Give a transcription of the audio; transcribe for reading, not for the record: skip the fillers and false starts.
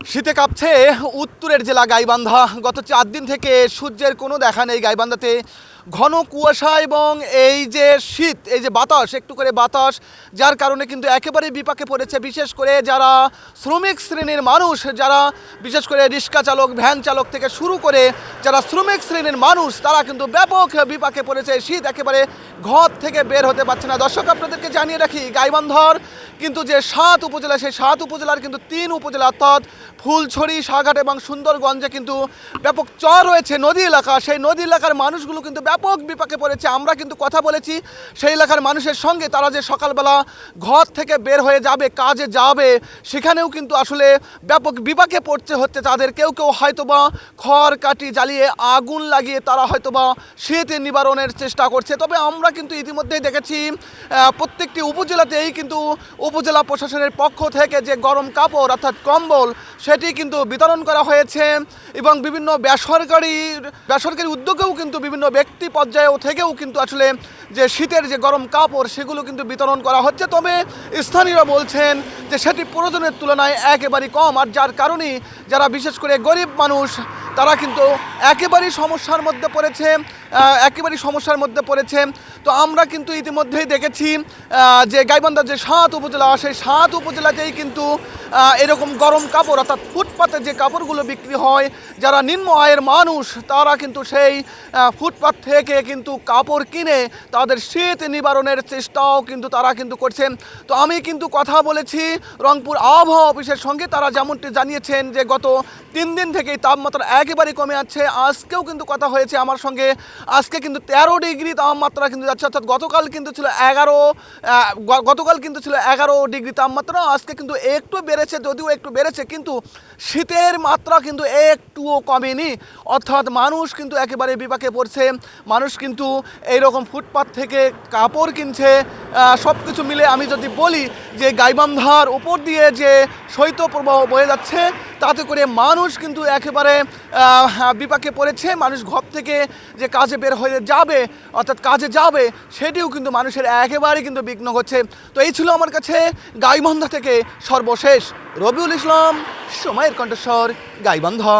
শীতে কাঁপছে উত্তরের জেলা গাইবান্ধা। গত 4 দিন থেকে সূর্যের কোনো দেখা নেই গাইবান্ধাতে। ঘন কুয়াশা এবং এই যে শীত, এই যে বাতাস, একটু করে বাতাস, যার কারণে কিন্তু একেবারে বিপাকে পড়েছে বিশেষ করে যারা শ্রমিক শ্রেণীর মানুষ, যারা বিশেষ করে রিক্সা চালক, ভ্যান চালক থেকে শুরু করে যারা শ্রমিক শ্রেণীর মানুষ, তারা কিন্তু ব্যাপক বিপাকে পড়েছে। শীত একেবারে ঘর থেকে বের হতে পারছে না। দর্শক, আপনাদেরকে জানিয়ে রাখি, গাইবান্ধার কিন্তু যে 7 উপজেলা, সেই 7 উপজেলার কিন্তু 3 উপজেলা অর্থাৎ ফুলছড়ি, সাঘাট এবং সুন্দরগঞ্জে কিন্তু ব্যাপক চর রয়েছে, নদী এলাকা। সেই নদী এলাকার মানুষগুলো কিন্তু ব্যাপক বিপাকে পড়েছে। আমরা কিন্তু কথা বলেছি সেই এলাকার মানুষের সঙ্গে। তারা যে সকালবেলা ঘর থেকে বের হয়ে যাবে, কাজে যাবে, সেখানেও কিন্তু আসলে ব্যাপক বিপাকে পড়তে হচ্ছে তাদের। কেউ কেউ হয়তোবা খড় কাটি জ্বালিয়ে আগুন লাগিয়ে তারা হয়তোবা শীত নিবারণের চেষ্টা করছে। তবে আমরা কিন্তু ইতিমধ্যেই দেখেছি প্রত্যেকটি উপজেলাতেই কিন্তু উপজেলা প্রশাসনের পক্ষ থেকে যে গরম কাপড় অর্থাৎ কম্বল, সেটি কিন্তু বিতরণ করা হয়েছে এবং বিভিন্ন বেসরকারি উদ্যোগেও কিন্তু বিভিন্ন ব্যক্তি পর্যায়েও থেকেও কিন্তু আসলে যে শীতের যে গরম কাপড়, সেগুলো কিন্তু বিতরণ করা হচ্ছে। তবে স্থানীয়রা বলছেন যে সেটি প্রয়োজনের তুলনায় একেবারেই কম, আর যার কারণেই যারা বিশেষ করে গরিব মানুষ, তারা কিন্তু একেবারেই সমস্যার মধ্যে পড়েছে। তো আমরা কিন্তু ইতিমধ্যেই দেখেছি যে গাইবান্ধার যে 7 উপজেলা, সেই 7 উপজেলাতেই কিন্তু এরকম গরম কাপড় অর্থাৎ ফুটপাতে যে কাপড়গুলো বিক্রি হয়, যারা নিম্ন আয়ের মানুষ, তারা কিন্তু সেই ফুটপাত থেকে কিন্তু কাপড় কিনে তাদের শীত নিবারণের চেষ্টাও কিন্তু তারা কিন্তু করছেন। তো আমি কিন্তু কথা বলেছি রংপুর আবহাওয়া অফিসের সঙ্গে। তারা যেমনটি জানিয়েছেন যে গত 3 দিন থেকেই তাপমাত্রা একেবারেই কমে যাচ্ছে। আজকেও কিন্তু কথা হয়েছে আমার সঙ্গে, আজকে কিন্তু 13 ডিগ্রি তাপমাত্রা কিন্তু যাচ্ছে, অর্থাৎ গতকাল কিন্তু ছিল 11 ডিগ্রি তাপমাত্রা। আজকে কিন্তু একটু বেড়েছে, যদিও একটু বেড়েছে, কিন্তু শীতের মাত্রা কিন্তু একটুও কমেনি। অর্থাৎ মানুষ কিন্তু একেবারে বিপাকে পড়ছে। মানুষ কিন্তু এইরকম ফুটপাত থেকে কাপড় কিনছে। সব কিছু মিলে আমি যদি বলি যে গাইবান্ধার উপর দিয়ে যে শৈত্যপ্রবাহ বয়ে যাচ্ছে, তাতে করে মানুষ কিন্তু একেবারে বিপাকে পড়েছে। মানুষ ঘর থেকে যে কাজে বের হয়ে যাবে অর্থাৎ কাজে যাবে, সেটিও কিন্তু মানুষের একেবারে কিন্তু বিঘ্ন হচ্ছে। তো এই ছিল আমার কাছে গাইবান্ধা থেকে সর্বশেষ। রবিউল ইসলাম, সময়ের কণ্ঠস্বর, গাইবান্ধা।